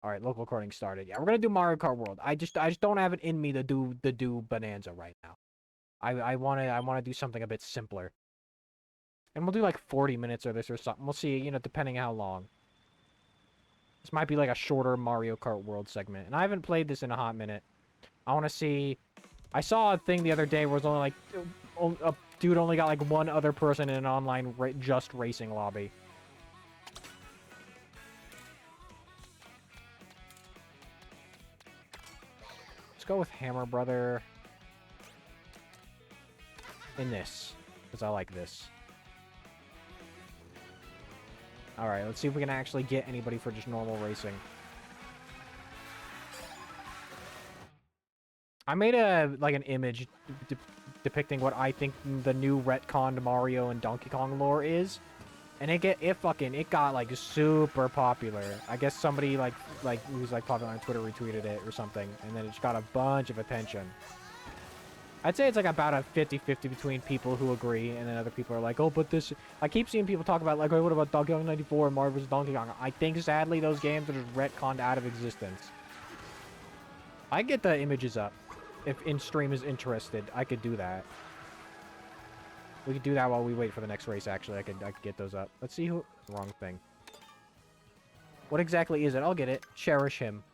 All right, local recording started. Yeah, we're gonna do Mario Kart World. I just don't have it in me to do Bonanza right now. I wanna do something a bit simpler. And we'll do like 40 minutes of this or something. We'll see, you know, depending how long. This might be like a shorter Mario Kart World segment. And I haven't played this in a hot minute. I want to see... I saw a thing the other day where it was only like... A dude only got like one other person in an online just racing lobby. Let's go with Hammer Brother in this. Because I like this. Alright, let's see if we can actually get anybody for just normal racing. I made an image depicting what I think the new retconned Mario and Donkey Kong lore is. And it got like super popular. I guess somebody like who's like popular on Twitter retweeted it or something, and then it just got a bunch of attention. I'd say it's like about a 50-50 between people who agree, and then other people are like, oh, but this... I keep seeing people talk about, like, oh, what about Donkey Kong 94 and Mario vs. Donkey Kong? I think, sadly, those games are just retconned out of existence. I get the images up. If in-stream is interested, I could do that. We could do that while we wait for the next race, actually. I could get those up. Let's see who... Wrong thing. What exactly is it? I'll get it. Cherish him.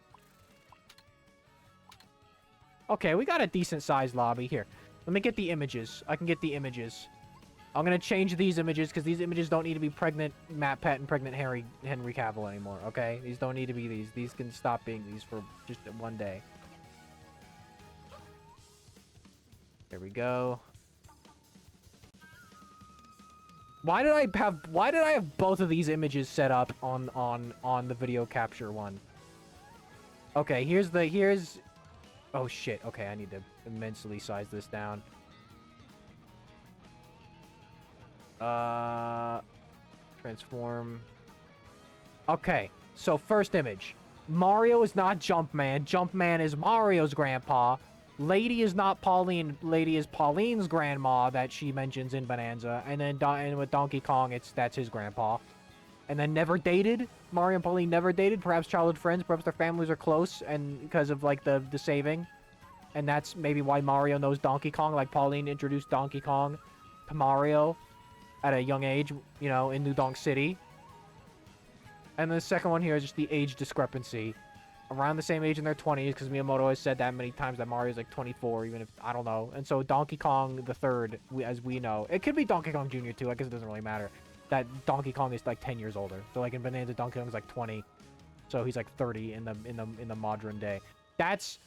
Okay, we got a decent-sized lobby. Here, let me get the images. I can get the images. I'm going to change these images, because these images don't need to be pregnant Matt Pett and pregnant Henry Cavill anymore, okay? These don't need to be these. These can stop being these for just one day. There we go. Why did I have both of these images set up on the video capture one? Okay, here's oh shit, okay, I need to immensely size this down. Transform. Okay, so first image. Mario is not Jumpman. Jumpman is Mario's grandpa. Lady is not Pauline. Lady is Pauline's grandma that she mentions in Bonanza. And then and with Donkey Kong, that's his grandpa. And then never dated. Mario and Pauline never dated. Perhaps childhood friends. Perhaps their families are close, and because of like the saving. And that's maybe why Mario knows Donkey Kong. Like Pauline introduced Donkey Kong to Mario at a young age, you know, in New Donk City. And the second one here is just the age discrepancy. Around the same age in their 20s, because Miyamoto has said that many times that Mario's like 24, even if, I don't know. And so Donkey Kong the third, as we know. It could be Donkey Kong Jr. too, I guess it doesn't really matter. That Donkey Kong is like 10 years older. So like in Bonanza, Donkey Kong's like 20. So he's like 30 in the modern day. That's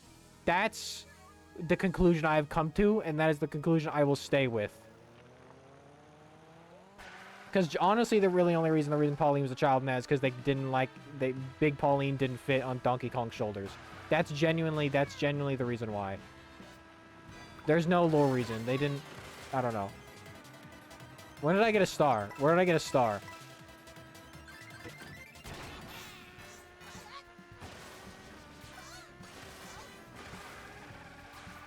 the conclusion I have come to, and that is the conclusion I will stay with. Because honestly, the reason Pauline was a child in that is because they didn't like... Big Pauline didn't fit on Donkey Kong's shoulders. That's genuinely the reason why. There's no lore reason. They didn't... I don't know. When did I get a star? Where did I get a star?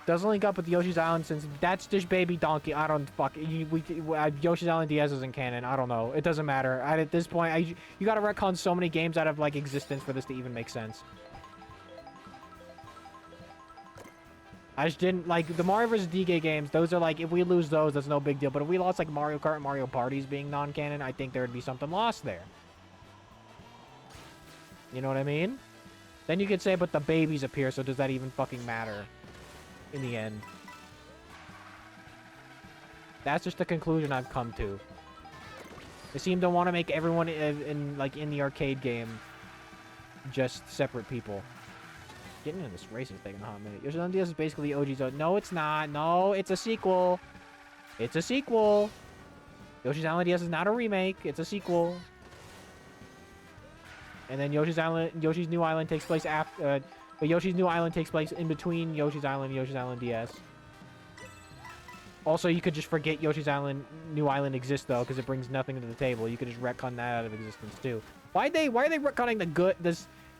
Doesn't link up with Yoshi's Island since that's just baby Donkey. I don't fuck. Yoshi's Island DS isn't canon. I don't know. It doesn't matter. At this point, you gotta retcon so many games out of like existence for this to even make sense. I just didn't like the Mario vs. DK games. Those are like, if we lose those, that's no big deal. But if we lost like Mario Kart and Mario Parties being non-canon, I think there would be something lost there. You know what I mean? Then you could say, but the babies appear, so does that even fucking matter? In the end. That's just the conclusion I've come to. They seem to want to make everyone in the arcade game just separate people. Getting into this race is taking a hot minute. Yoshi's Island DS is basically the OG Zone. No, it's not. No, it's a sequel. It's a sequel. Yoshi's Island DS is not a remake. It's a sequel. And then Yoshi's New Island takes place after... but Yoshi's New Island takes place in between Yoshi's Island and Yoshi's Island DS. Also, you could just forget Yoshi's Island New Island exists, though, because it brings nothing to the table. You could just retcon that out of existence, too. Why are they retconning the good...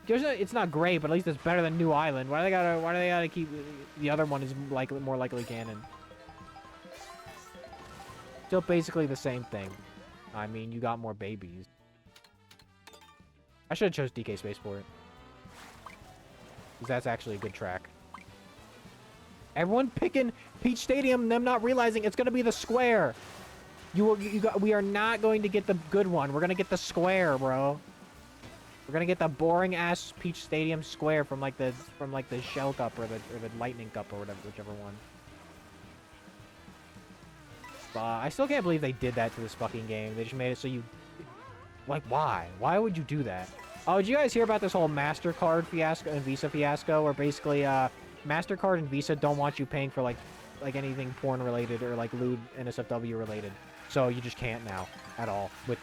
It's not great, but at least it's better than New Island. Why do they gotta keep... The other one is more likely canon. Still basically the same thing. I mean, you got more babies. I should have chose DK Spaceport. because that's actually a good track. Everyone picking Peach Stadium, them not realizing it's going to be the square. We are not going to get the good one. We're going to get the square, bro. We're going to get the boring ass Peach Stadium square from like the Shell Cup or the Lightning Cup or whatever, whichever one. I still can't believe they did that to this fucking game. They just made it so you... Like, why? Why would you do that? Oh, did you guys hear about this whole MasterCard fiasco and Visa fiasco? Where basically, MasterCard and Visa don't want you paying for, like anything porn-related or, like, lewd NSFW-related. So you just can't now at all through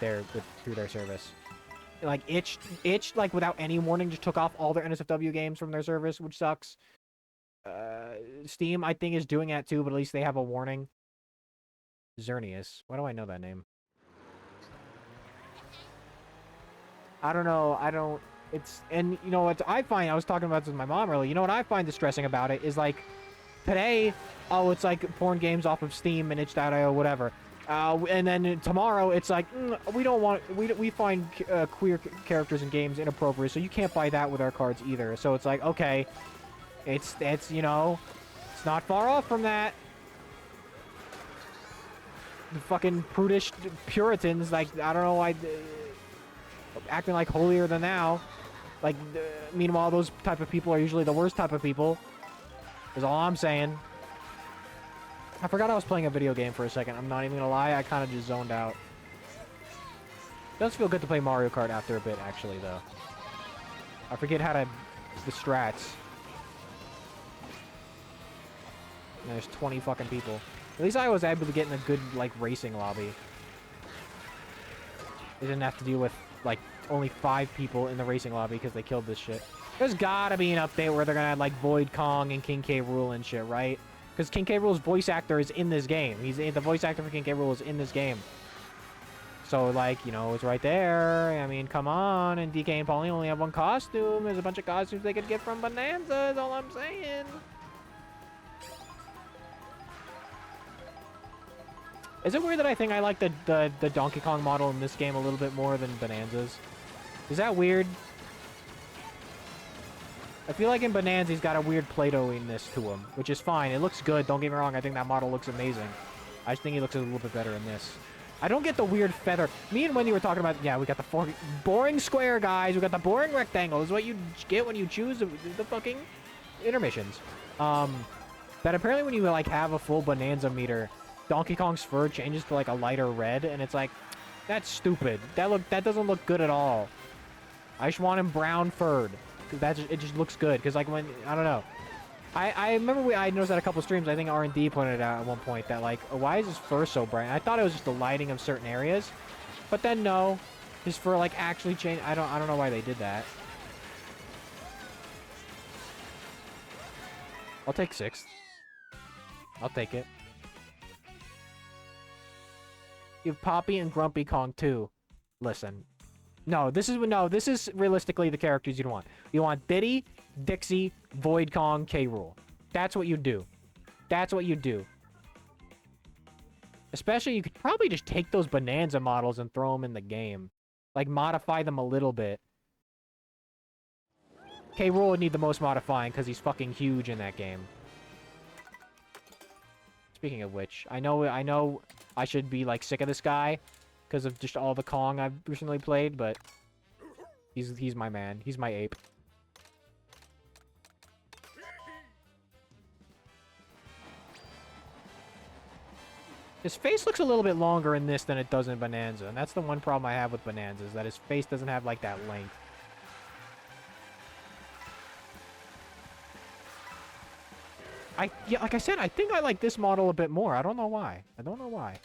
their service. Like, Itch, like, without any warning, just took off all their NSFW games from their service, which sucks. Steam, I think, is doing that too, but at least they have a warning. Xerneas. Why do I know that name? I don't know. And you know what I find, I was talking about this with my mom earlier, you know what I find distressing about it is like, today, oh, it's like porn games off of Steam and itch.io, whatever. And then tomorrow, it's like, we find queer characters in games inappropriate, so you can't buy that with our cards either. So it's like, okay, it's you know, it's not far off from that. The fucking prudish Puritans, like, I don't know why, acting like holier than thou. Like, meanwhile, those type of people are usually the worst type of people. Is all I'm saying. I forgot I was playing a video game for a second. I'm not even gonna lie, I kind of just zoned out. It does feel good to play Mario Kart after a bit, actually, though. I forget how to... the strats. And there's 20 fucking people. At least I was able to get in a good, like, racing lobby. They didn't have to deal with, like, only 5 people in the racing lobby because they killed this shit. There's gotta be an update where they're gonna add, like, Void Kong and King K. Rool and shit, right? Because King K. Rool's voice actor is in this game. The voice actor for King K. Rool is in this game. So, like, you know, it's right there. I mean, come on. And DK and Pauline only have one costume. There's a bunch of costumes they could get from Bonanza, is all I'm saying. Is it weird that I think I like the Donkey Kong model in this game a little bit more than Bonanza's? Is that weird? I feel like in Bonanza he's got a weird Play-Doh-iness to him, which is fine. It looks good. Don't get me wrong. I think that model looks amazing. I just think he looks a little bit better in this. I don't get the weird feather. Me and Wendy were talking about, yeah, we got the boring square, guys. We got the boring rectangle. This is what you get when you choose the fucking intermissions. That apparently when you, like, have a full Bonanza meter, Donkey Kong's fur changes to, like, a lighter red, and it's like, that's stupid. That doesn't look good at all. I just want him brown furred. Cause it just looks good. Because, like, when, I don't know. I remember I noticed that a couple streams, I think R&D pointed it out at one point, that, like, why is his fur so bright? I thought it was just the lighting of certain areas. But then, no. His fur, like, actually changed. I don't know why they did that. I'll take 6th. I'll take it. You have Poppy and Grumpy Kong too. Listen. No, this is realistically the characters you'd want. You want Biddy, Dixie, Void Kong, K. Rool. That's what you do. That's what you do. Especially, you could probably just take those Bonanza models and throw them in the game. Like, modify them a little bit. K. Rool would need the most modifying because he's fucking huge in that game. Speaking of which, I know I should be, like, sick of this guy because of just all the Kong I've recently played, but he's my man. He's my ape. His face looks a little bit longer in this than it does in Bonanza, and that's the one problem I have with Bonanza, is that his face doesn't have, like, that length. Yeah, like I said, I think I like this model a bit more. I don't know why. I don't know why.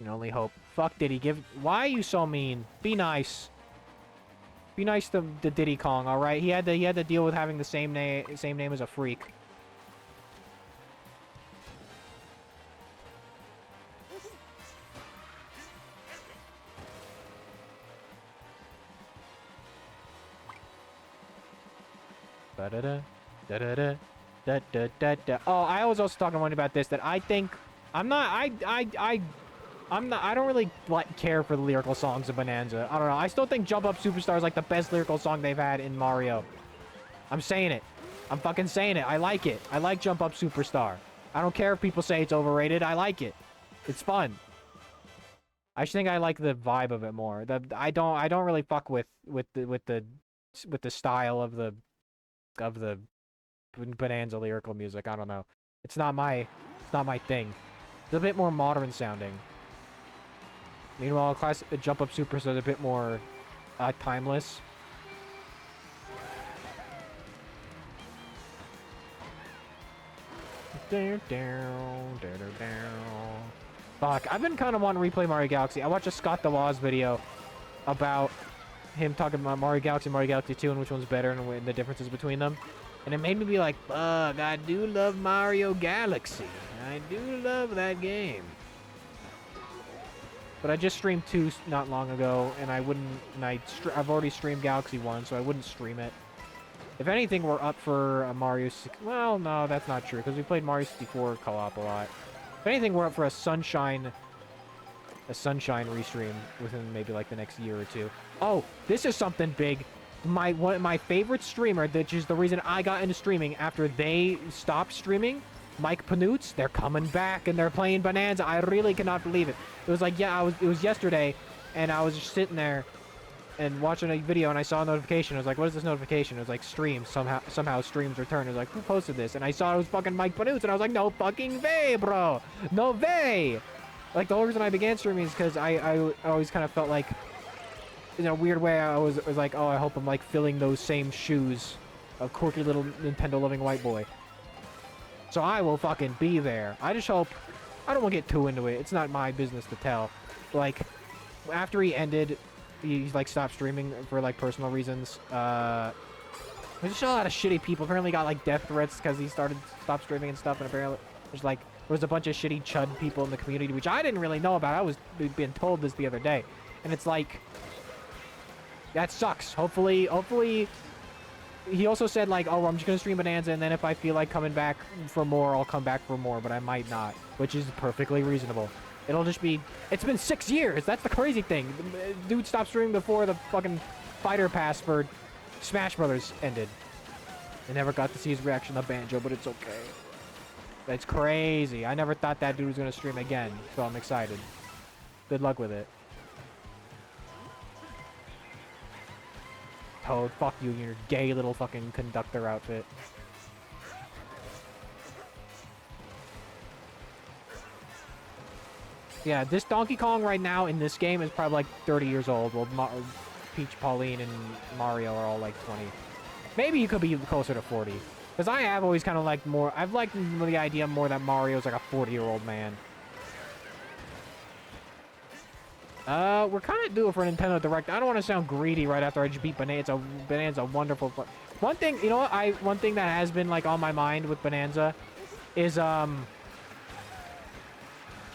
You can only hope. Fuck Diddy. Why are you so mean? Be nice. Be nice to Diddy Kong, alright? He had to deal with having the same name as a freak. Da-da-da. Da-da-da. Da-da-da-da. Oh, I was also talking to one about this, that I think... I don't really care for the lyrical songs of Bonanza. I don't know. I still think Jump Up Superstar is like the best lyrical song they've had in Mario. I'm saying it. I'm fucking saying it. I like it. I like Jump Up Superstar. I don't care if people say it's overrated. I like it. It's fun. I just think I like the vibe of it more. I don't really fuck with the style of the Bonanza lyrical music. I don't know. It's not my thing. It's a bit more modern sounding. Meanwhile, Jump Up Superstar is a bit more timeless. Fuck, I've been kind of wanting to replay Mario Galaxy. I watched a Scott DeWaz video about him talking about Mario Galaxy, Mario Galaxy 2, and which one's better and the differences between them. And it made me be like, fuck, I do love Mario Galaxy. I do love that game. But I just streamed 2 not long ago, and I wouldn't, and I've already streamed Galaxy 1, so I wouldn't stream it. If anything, we're up for a Mario... Well, no, that's not true, because we played Mario 64 co-op a lot. If anything, we're up for a Sunshine restream within maybe, like, the next year or 2. Oh, this is something big. My favorite streamer, which is the reason I got into streaming after they stopped streaming, Mike Panoots, they're coming back, and they're playing Bonanza. I really cannot believe it. It was like, yeah, it was yesterday, and I was just sitting there and watching a video, and I saw a notification. I was like, what is this notification? It was like, stream. Somehow streams return. It was like, who posted this? And I saw it was fucking Mike Panoots, and I was like, no fucking way, bro. No way. Like, the whole reason I began streaming is because I always kind of felt like, in a weird way, I was like, oh, I hope I'm, like, filling those same shoes of quirky little Nintendo-loving white boy. So I will fucking be there. I just hope... I don't want to get too into it. It's not my business to tell. Like, after he ended... He's, like, stopped streaming for, like, personal reasons. There's just a lot of shitty people. Apparently got, like, death threats because he stopped streaming and stuff. And apparently there's, like... There was a bunch of shitty chud people in the community, which I didn't really know about. I was being told this the other day. And it's like... That sucks. Hopefully... He also said, like, oh, I'm just gonna stream Bonanza, and then if I feel like coming back for more, I'll come back for more, but I might not, which is perfectly reasonable. It'll just be... It's been 6 years! That's the crazy thing. Dude stopped streaming before the fucking fighter pass for Smash Brothers ended. I never got to see his reaction to Banjo, but it's okay. It's crazy. I never thought that dude was gonna stream again, so I'm excited. Good luck with it. Toad, fuck you and your gay little fucking conductor outfit. Yeah, this Donkey Kong right now in this game is probably like 30 years old. Well, Peach, Pauline, and Mario are all like 20. Maybe he could be closer to 40. Because I have always kind of liked more... I've liked the idea more that Mario's like a 40-year-old man. We're kind of due for a Nintendo Direct. I don't want to sound greedy right after I just beat Bonanza. Bonanza, wonderful. One thing, you know what? One thing that has been like on my mind with Bonanza is that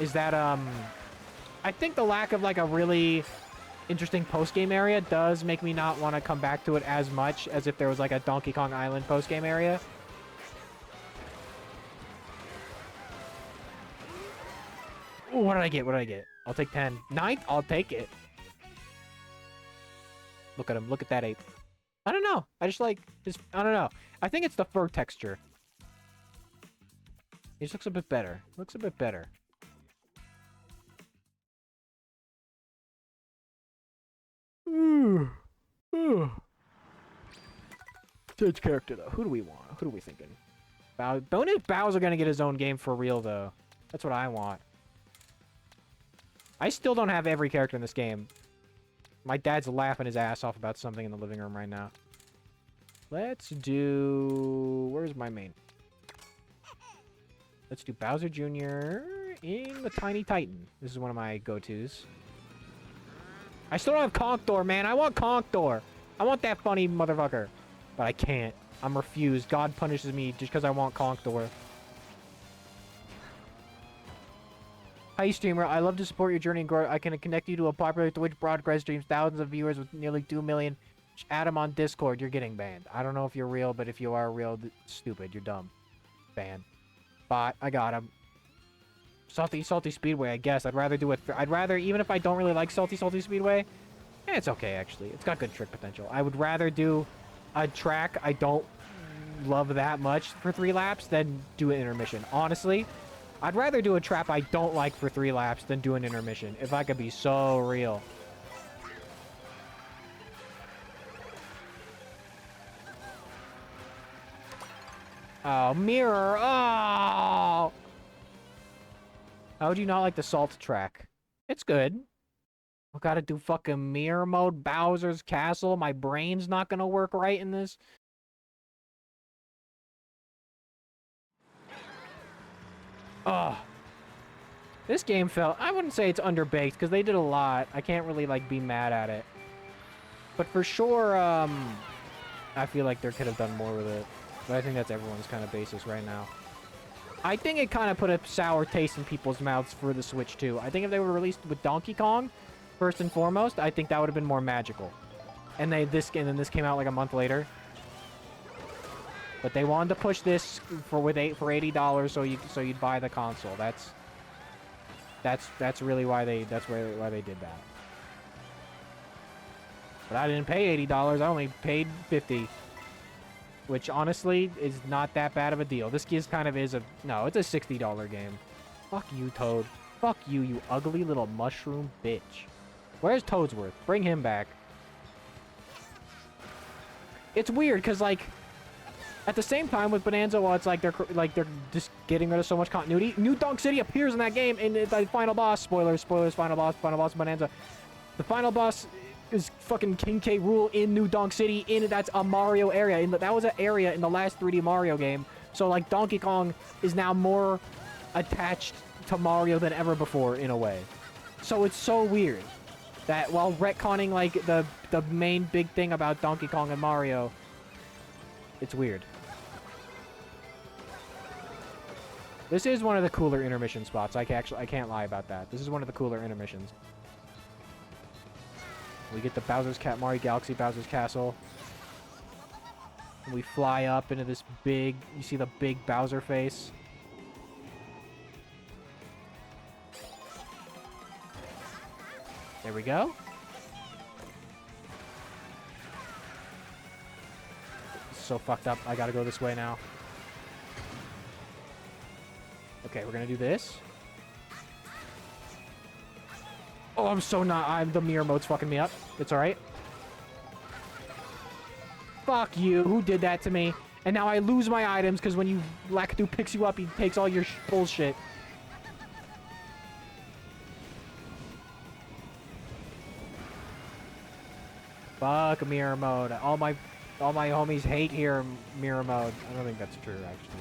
I think the lack of like a really interesting post-game area does make me not want to come back to it as much as if there was like a Donkey Kong Island post-game area. Ooh, what did I get? What did I get? I'll take 10. 9th? I'll take it. Look at him. Look at that ape. I don't know. I just like... I don't know. I think it's the fur texture. He just looks a bit better. Looks a bit better. Change character, though. Who do we want? Who are we thinking? Bonus Bowser gonna get his own game for real, though. That's what I want. I still don't have every character in this game. My dad's laughing his ass off about something in the living room right now. Let's do... Where's my main? Let's do Bowser Jr. in the Tiny Titan. This is one of my go-tos. I still don't have Conchtor, man. I want Conchtor. I want that funny motherfucker. But I can't. I'm refused. God punishes me just because I want Conchtor. Hi, streamer. I love to support your journey and growth. I can connect you to a popular Twitch broadcast streams, thousands of viewers with nearly 2 million. Just add them on Discord. You're getting banned. I don't know if you're real, but if you are real, stupid. You're dumb. Ban. Bot. I got him. Salty Speedway, I guess. I'd rather do it. I'd rather, even if I don't really like Salty Speedway, it's okay, actually. It's got good trick potential. I would rather do a track I don't love that much for 3 laps, then do an intermission. Honestly, I'd rather do a trap I don't like for 3 laps than do an intermission, if I could be so real. Oh, mirror. Oh! How would you not like the salt track? It's good. I gotta do fucking mirror mode, Bowser's Castle. My brain's not gonna work right in this. Oh. This game felt... I wouldn't say it's underbaked, because they did a lot. I can't really, like, be mad at it. But for sure, I feel like they could have done more with it. But I think that's everyone's kind of basis right now. I think it kind of put a sour taste in people's mouths for the Switch, too. I think if they were released with Donkey Kong, first and foremost, I think that would have been more magical. And then this came out like a month later. But they wanted to push this for $80 so you'd buy the console. That's really why they did that. But I didn't pay $80. I only paid $50. Which, honestly, is not that bad of a deal. This is kind of is a... No, it's a $60 game. Fuck you, Toad. Fuck you, you ugly little mushroom bitch. Where's Toadsworth? Bring him back. It's weird, because, like... At the same time with Bonanza, while it's like they're just getting rid of so much continuity, New Donk City appears in that game, and the final boss... Spoilers, final boss Bonanza. The final boss... is fucking King K. Rool in New Donk City. That's a Mario area. That was an area in the last 3D Mario game. So, like, Donkey Kong is now more attached to Mario than ever before, in a way. So it's so weird that while retconning, like, the main big thing about Donkey Kong and Mario, it's weird. This is one of the cooler intermission spots. I can't lie about that. This is one of the cooler intermissions. We get the Mario Galaxy Bowser's Castle. And we fly up into this big... You see the big Bowser face? There we go. This is so fucked up. I gotta go this way now. Okay, we're gonna do this. Oh, the mirror mode's fucking me up. It's alright. Fuck you. Who did that to me? And now I lose my items, because when Lakitu picks you up, he takes all your bullshit. Fuck mirror mode. All my homies hate mirror mode. I don't think that's true, actually.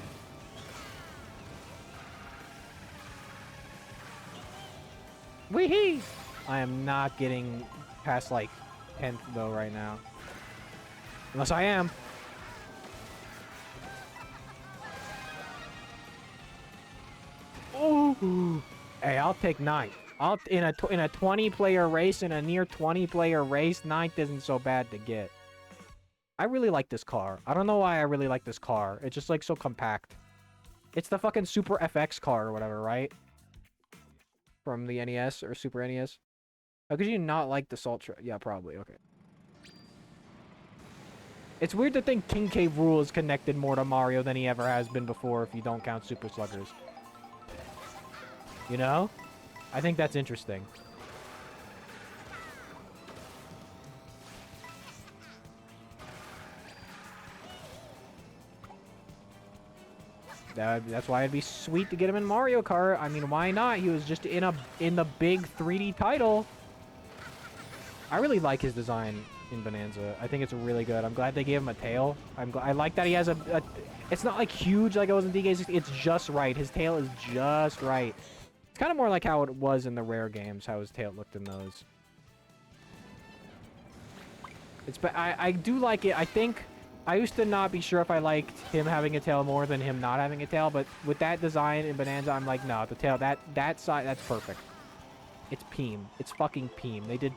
Wee-hee! I am not getting past, like, 10th, though, right now. Unless I am. Ooh! Hey, I'll take 9th. In a 20-player race, in a near 20-player race, 9th isn't so bad to get. I really like this car. I don't know why I really like this car. It's just, like, so compact. It's the fucking Super FX car or whatever, right? From the NES or Super NES. How could you not like the salt track? Yeah, probably. Okay. It's weird to think King K. Rool is connected more to Mario than he ever has been before if you don't count Super Sluggers. You know? I think that's interesting. That's why it'd be sweet to get him in Mario Kart. I mean, why not? He was just in the big 3D title. I really like his design in Bonanza. I think it's really good. I'm glad they gave him a tail. I like that he has a... It's not, like, huge like it was in DK60. It's just right. His tail is just right. It's kind of more like how it was in the Rare games, how his tail looked in those. I do like it. I think... I used to not be sure if I liked him having a tail more than him not having a tail, but with that design in Bonanza, I'm like, no, the tail, that side, that's perfect. It's Peem. It's fucking Peem. They did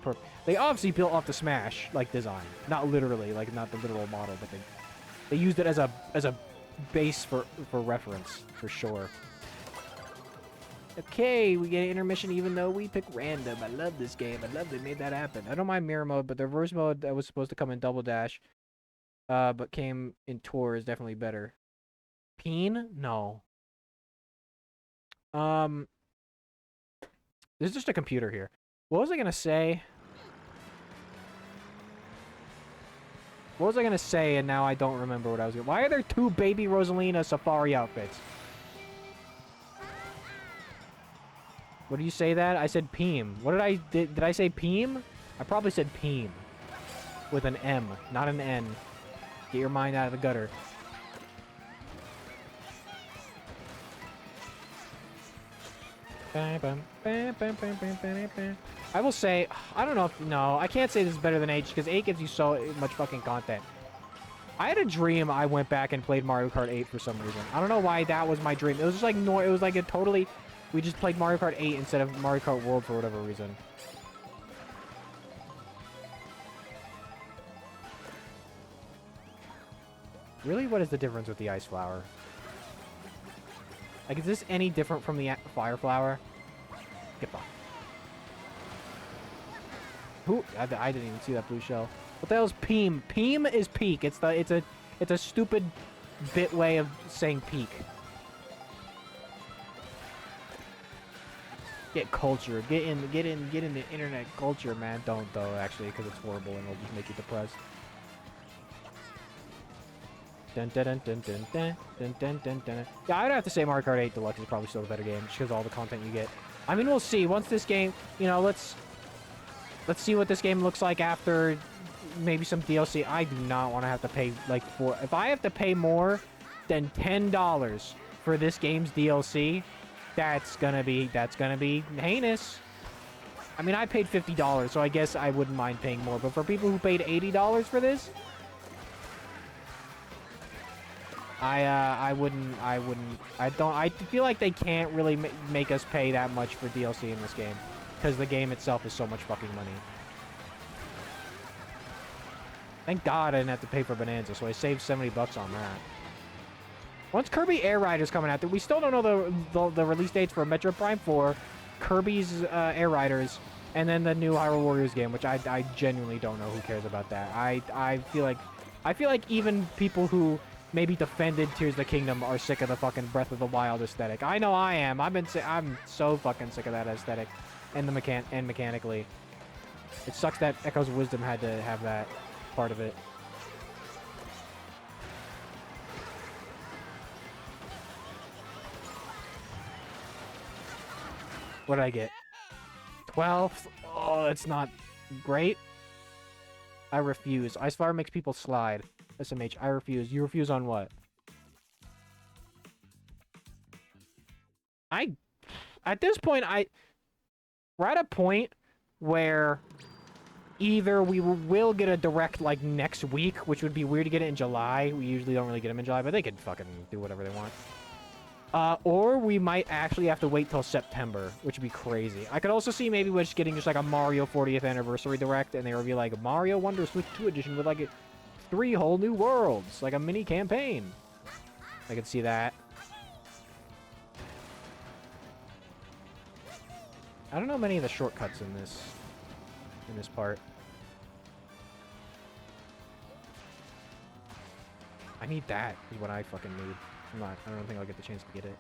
They obviously built off the Smash, like, design. Not literally, like, not the literal model, but they used it as a base for reference, for sure. Okay, we get an intermission even though we pick random. I love this game. I love they made that happen. I don't mind mirror mode, but the reverse mode that was supposed to come in Double Dash but came in tour is definitely better. Peen? No. There's just a computer here. What was I gonna say? What was I gonna say, and now I don't remember what I was gonna... Why are there two baby Rosalina safari outfits? What did you say that? I said Peem. What did I... Did I say Peem? I probably said Peem. With an M, not an N. Get your mind out of the gutter. I will say, I don't know if... No, I can't say this is better than 8, because 8 gives you so much fucking content. I had a dream I went back and played Mario Kart 8 for some reason. I don't know why that was my dream. It was just like... No, it was like a totally... We just played Mario Kart 8 instead of Mario Kart World for whatever reason. Really? What is the difference with the Ice Flower? Like, is this any different from the Fire Flower? Get by. Who? I didn't even see that blue shell. What the hell is Peem? Peem is peak. It's a stupid bit way of saying peak. Get culture. Get in the internet culture, man. Don't though, actually, because it's horrible and it'll just make you depressed. Dun, dun, dun, dun, dun, dun, dun, dun, dun, dun. Yeah, I'd have to say Mario Kart 8 Deluxe is probably still a better game, just because all the content you get. I mean, we'll see. Once this game, you know, let's see what this game looks like after maybe some DLC. I do not want to have to pay like if I have to pay more than $10 for this game's DLC, that's gonna be heinous. I mean, I paid $50, so I guess I wouldn't mind paying more. But for people who paid $80 for this, I feel like they can't really make us pay that much for DLC in this game, because the game itself is so much fucking money. Thank God I didn't have to pay for Bonanza, so I saved 70 bucks on that. Once Kirby Air Rider's coming out there, we still don't know the release dates for Metroid Prime 4, Kirby's Air Riders, and then the new Hyrule Warriors game, which I genuinely don't know who cares about that. I feel like even people who maybe defended Tears of the Kingdom are sick of the fucking Breath of the Wild aesthetic. I know I am. I'm so fucking sick of that aesthetic, and mechanically. It sucks that Echo's Wisdom had to have that part of it. What did I get? 12? Oh, that's not great. I refuse. Ice Fire makes people slide. SMH, I refuse. You refuse on what? At this point, we're at a point where either we will get a direct, like, next week, which would be weird to get it in July. We usually don't really get them in July, but they could fucking do whatever they want. Or we might actually have to wait till September, which would be crazy. I could also see maybe we're just getting just, like, a Mario 40th Anniversary Direct, and they would be like, Mario Wonder Switch 2 Edition with, like, 3 whole new worlds, like a mini campaign. I could see that. I don't know many of the shortcuts in this part. I need that is what I fucking need. I don't think I'll get the chance to get it.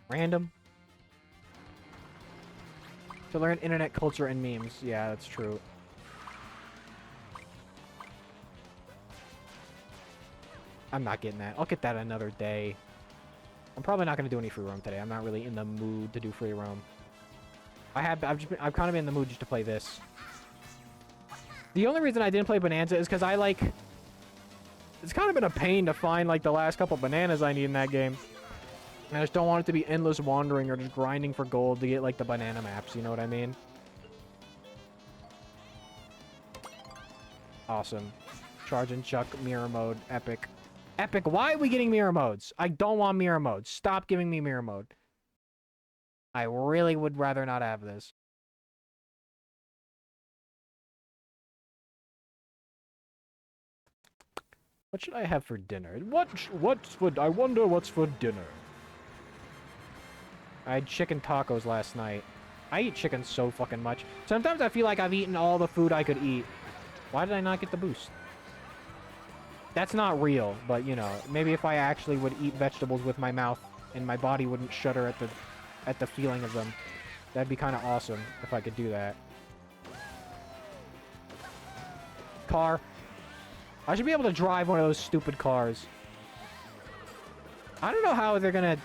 Random. To learn internet culture and memes. Yeah, that's true. I'm not getting that. I'll get that another day. I'm probably not going to do any free roam today. I'm not really in the mood to do free roam. I've kind of been in the mood just to play this. The only reason I didn't play Bonanza is because it's kind of been a pain to find, like, the last couple bananas I need in that game. I just don't want it to be endless wandering or just grinding for gold to get, like, the banana maps, you know what I mean? Awesome. Charge and Chuck, mirror mode, epic. Epic, why are we getting mirror modes? I don't want mirror modes. Stop giving me mirror mode. I really would rather not have this. What should I have for dinner? I wonder what's for dinner. I had chicken tacos last night. I eat chicken so fucking much. Sometimes I feel like I've eaten all the food I could eat. Why did I not get the boost? That's not real, but, you know, maybe if I actually would eat vegetables with my mouth and my body wouldn't shudder at the feeling of them. That'd be kind of awesome if I could do that. Car. I should be able to drive one of those stupid cars. I don't know how they're gonna...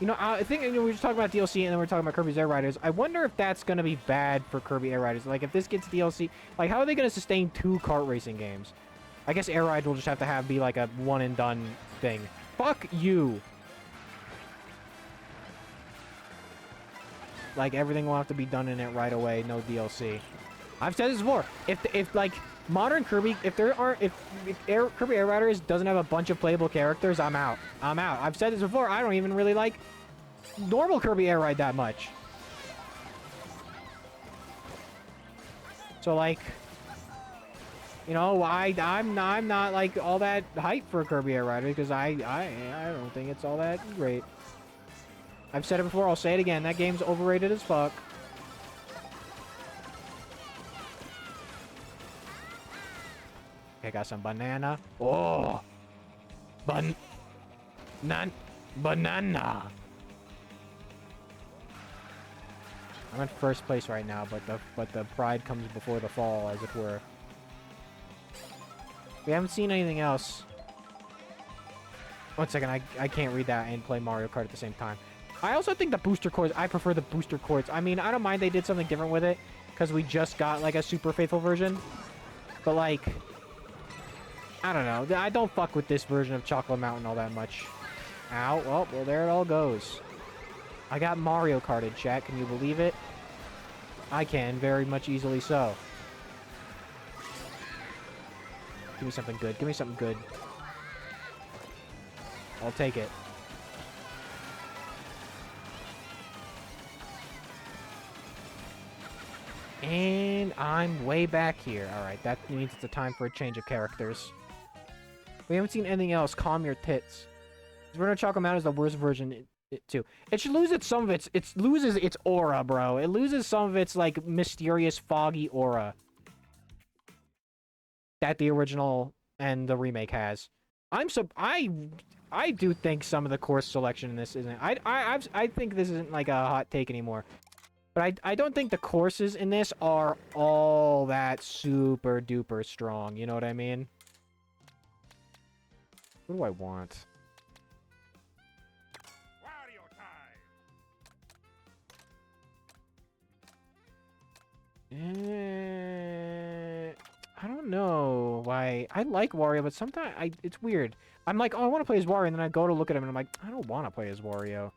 You know, I think, you know, we were just talking about DLC and then we were talking about Kirby's Air Riders. I wonder if that's gonna be bad for Kirby Air Riders. Like, if this gets DLC... Like, how are they gonna sustain 2 kart racing games? I guess Air Rides will just have to be, like, a one-and-done thing. Fuck you! Like, everything will have to be done in it right away. No DLC. I've said this before. If like, modern Kirby... If Kirby Air Riders doesn't have a bunch of playable characters, I'm out. I'm out. I've said this before. I don't even really like normal Kirby Air Ride that much. So, like... You know, I'm not like all that hyped for Kirby Air Rider because I don't think it's all that great. I've said it before, I'll say it again. That game's overrated as fuck. Okay, got some banana. Oh, banana. I'm in first place right now, but the pride comes before the fall, as it were. We haven't seen anything else. One second, I can't read that and play Mario Kart at the same time. I also think the booster cords, I prefer the booster cords. I mean, I don't mind they did something different with it, because we just got, like, a super faithful version. But, like, I don't know. I don't fuck with this version of Chocolate Mountain all that much. Ow. Well, there it all goes. I got Mario Karted, chat. Can you believe it? I can, very much easily so. Give me something good. Give me something good. I'll take it. And I'm way back here. Alright, that means it's a time for a change of characters. We haven't seen anything else. Calm your tits. Verno Chocolate Mountain is the worst version too. It should lose some of its... It loses its aura, bro. It loses some of its, like, mysterious, foggy aura that the original and the remake has. I do think some of the course selection in this isn't... I think this isn't like a hot take anymore. But I don't think the courses in this are all that super duper strong. You know what I mean? What do I want? I don't know why. I like Wario, but sometimes it's weird. I'm like, oh, I want to play as Wario, and then I go to look at him, and I'm like, I don't want to play as Wario.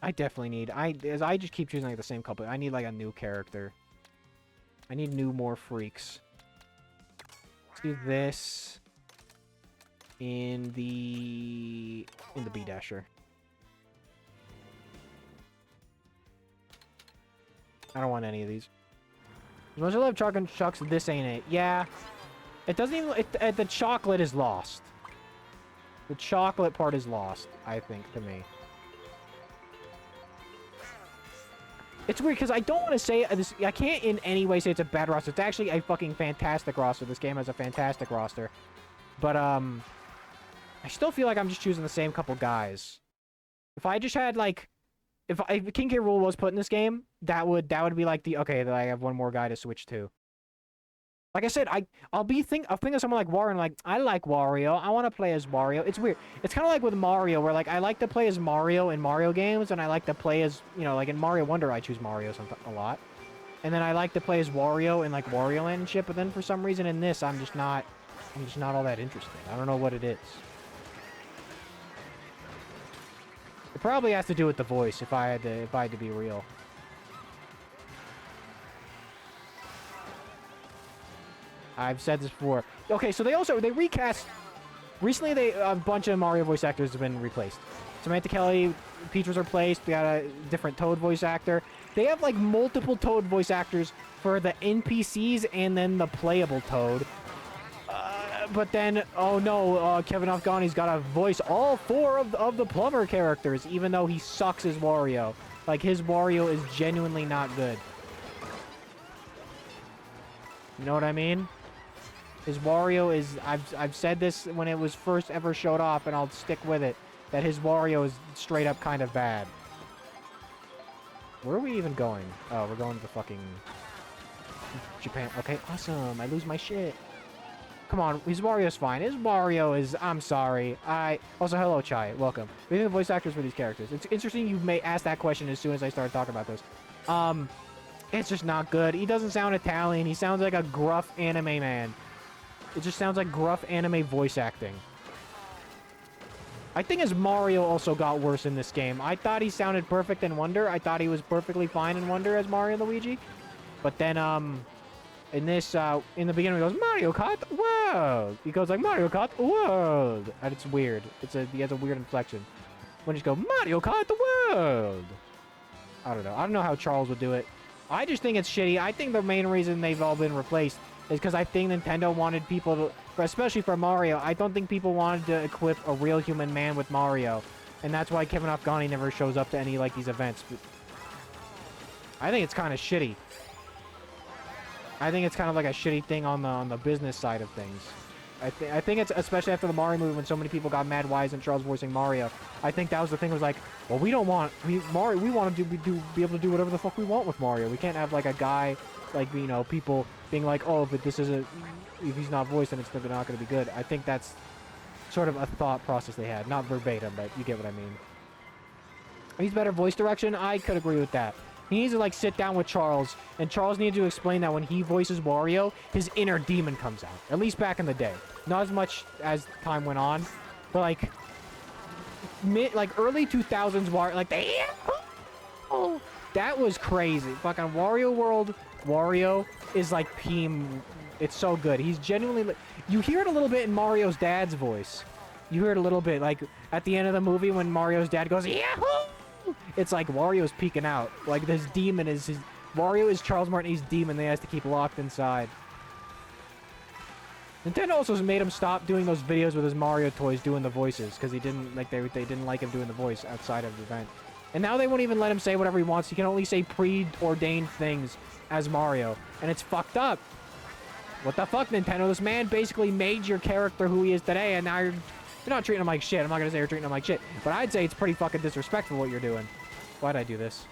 I definitely need... I just keep choosing like the same couple. I need like a new character. I need more freaks. Let's do this in the B-Dasher. I don't want any of these. As much as I love chocolate chucks, this ain't it. Yeah. It doesn't even... the chocolate is lost. The chocolate part is lost, I think, to me. It's weird, because I don't want to say... this. I can't in any way say it's a bad roster. It's actually a fucking fantastic roster. This game has a fantastic roster. But, I still feel like I'm just choosing the same couple guys. If I just had, like... If King K. Rool was put in this game, that would be like the... Okay, then I have one more guy to switch to. Like I said, I'll think of someone like Wario and like, I like Wario. I want to play as Wario. It's weird. It's kind of like with Mario, where like I like to play as Mario in Mario games, and I like to play as, you know, like in Mario Wonder, I choose Mario a lot. And then I like to play as Wario in like Wario Land and shit, but then for some reason in this, I'm just not all that interested. I don't know what it is. It probably has to do with the voice, if I had to be real. I've said this before. Okay, so they recast... Recently, a bunch of Mario voice actors have been replaced. Samantha Kelly, Peach was replaced. We got a different Toad voice actor. They have, like, multiple Toad voice actors for the NPCs and then the playable Toad. But then, oh no, Kevin Afghani's got to voice all 4 of the plumber characters, even though he sucks as Wario. Like, his Wario is genuinely not good. You know what I mean? His Wario is... I've said this when it was first ever showed off, and I'll stick with it, that his Wario is straight up kind of bad. Where are we even going? Oh, we're going to fucking... Japan. Okay, awesome. I lose my shit. Come on, his Wario's fine. His Wario is... I'm sorry. Also, hello, Chai. Welcome. We think the voice actors for these characters. It's interesting you may ask that question as soon as I started talking about this. It's just not good. He doesn't sound Italian. He sounds like a gruff anime man. It just sounds like gruff anime voice acting. I think his Mario also got worse in this game. I thought he sounded perfect in Wonder. I thought he was perfectly fine in Wonder as Mario and Luigi. But then, in this, in the beginning, he goes, Mario Kart World! He goes like, Mario Kart World! And it's weird. He has a weird inflection. When he just go, Mario Kart World! I don't know. I don't know how Charles would do it. I just think it's shitty. I think the main reason they've all been replaced is because I think Nintendo wanted people to, especially for Mario, I don't think people wanted to equip a real human man with Mario. And that's why Kevin Afghani never shows up to any, like, these events. But I think it's kind of shitty. I think it's kind of like a shitty thing on the business side of things. I think it's, especially after the Mario movie when so many people got mad why isn't Charles voicing Mario. I think that was the thing, was like, well, we want to be able to do whatever the fuck we want with Mario. We can't have like a guy, like, you know, people being like, oh, but this isn't, if he's not voiced, then it's not going to be good. I think that's sort of a thought process they had. Not verbatim, but you get what I mean. He's better voice direction. I could agree with that. He needs to, like, sit down with Charles, and Charles needs to explain that when he voices Wario, his inner demon comes out. At least back in the day. Not as much as time went on, but, like, early 2000s Wario, like, that was crazy. Fucking Wario World, Wario is, like, it's so good. He's genuinely, you hear it a little bit in Mario's dad's voice. You hear it a little bit, like, at the end of the movie when Mario's dad goes, Yahoo! It's like Wario's peeking out. Like, this demon is his... Wario is Charles Martin's demon they has to keep locked inside. Nintendo also made him stop doing those videos with his Mario toys doing the voices, because he didn't, like, they didn't like him doing the voice outside of the event. And now they won't even let him say whatever he wants. He can only say preordained things as Mario. And it's fucked up. What the fuck, Nintendo? This man basically made your character who he is today, and now you're not treating him like shit. I'm not gonna say you're treating him like shit, but I'd say it's pretty fucking disrespectful what you're doing. Why'd I do this?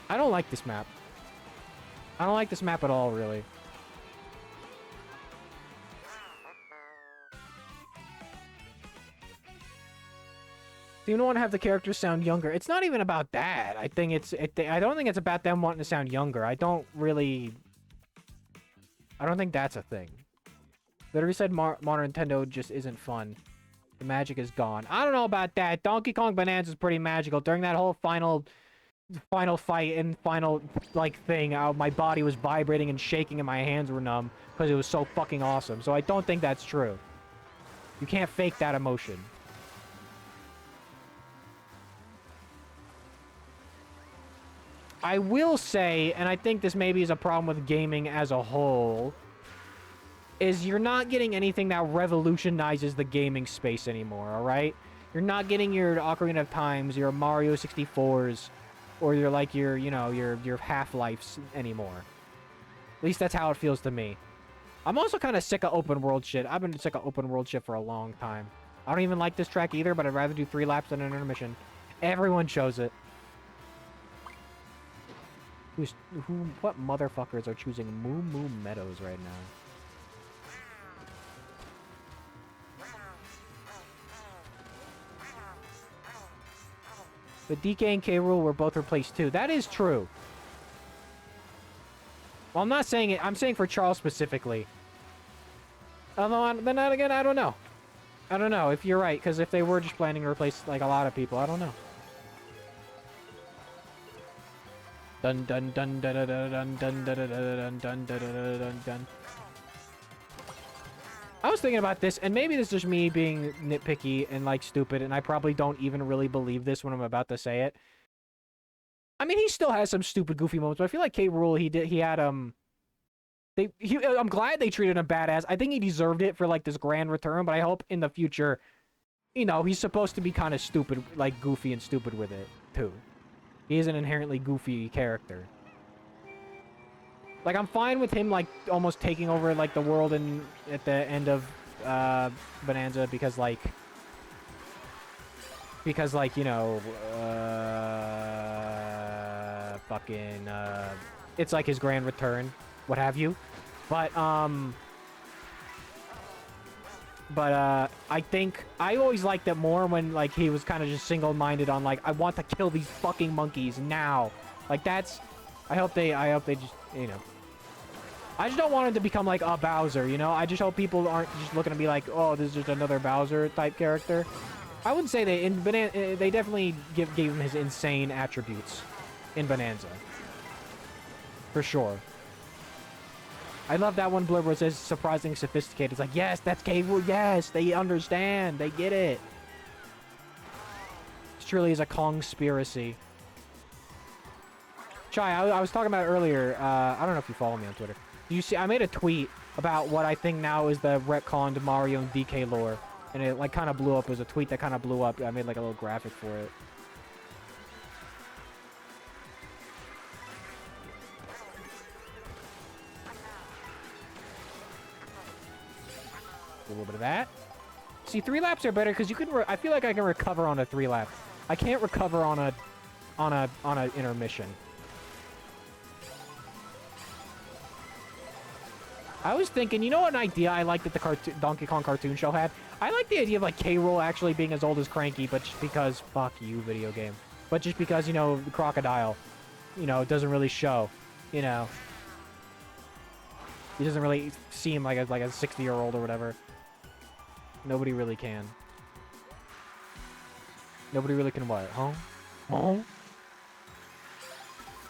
I don't like this map. I don't like this map at all, really. Do you want to have the characters sound younger? It's not even about that. I think I don't think it's about them wanting to sound younger. I don't think that's a thing. Literally said modern Nintendo just isn't fun. The magic is gone. I don't know about that. Donkey Kong Bonanza is pretty magical. During that whole final fight and final, like, thing, my body was vibrating and shaking and my hands were numb because it was so fucking awesome. So I don't think that's true. You can't fake that emotion. I will say, and I think this maybe is a problem with gaming as a whole, is you're not getting anything that revolutionizes the gaming space anymore, alright? You're not getting your Ocarina of Times, your Mario 64s, or your Half-Lifes anymore. At least that's how it feels to me. I'm also kind of sick of open world shit. I've been sick of open world shit for a long time. I don't even like this track either, but I'd rather do 3 laps than an intermission. Everyone chose it. What motherfuckers are choosing Moo Moo Meadows right now? The DK and K. Rool were both replaced too. That is true. Well, I'm not saying it. I'm saying for Charles specifically. Although, then again, I don't know. I don't know if you're right, because if they were just planning to replace, like, a lot of people, I don't know. Dun dun dun dun dun dun dun dun dun dun dun dun dun. I was thinking about this, and maybe this is just me being nitpicky and, like, stupid, and I probably don't even really believe this when I'm about to say it. I mean, he still has some stupid, goofy moments, but I feel like K. Rool, he had I'm glad they treated him badass. I think he deserved it for like this grand return, but I hope in the future, you know, he's supposed to be kind of stupid, like goofy and stupid with it too. He is an inherently goofy character. Like, I'm fine with him, like, almost taking over, like, the world at the end of, Bonanza because, like, you know, it's like his grand return, what have you. But, I think I always liked it more when, like, he was kind of just single-minded on, like, I want to kill these fucking monkeys now. Like, that's, I hope they just, you know. I just don't want him to become, like, a Bowser, you know? I just hope people aren't just looking to be like, oh, this is just another Bowser-type character. I wouldn't say they definitely gave him his insane attributes in Bonanza. For sure. I love that one blurb where it says surprisingly sophisticated. It's like, yes, that's K. Yes, they understand. They get it. This truly is a Kongspiracy. Chai, I was talking about it earlier. I don't know if you follow me on Twitter. You see, I made a tweet about what I think now is the retconned Mario and DK lore. And it, like, kind of blew up. It was a tweet that kind of blew up. I made, like, a little graphic for it. A little bit of that. See, 3 laps are better because you can. I feel like I can recover on a 3 lap. I can't recover on a intermission. I was thinking, you know what an idea I like that the Donkey Kong cartoon show had? I like the idea of, like, K. Rool actually being as old as Cranky, but just because, fuck you, video game. But just because, you know, the Crocodile, you know, doesn't really show, you know. He doesn't really seem like a 60-year-old or whatever. Nobody really can. Nobody really can what? Huh? Huh?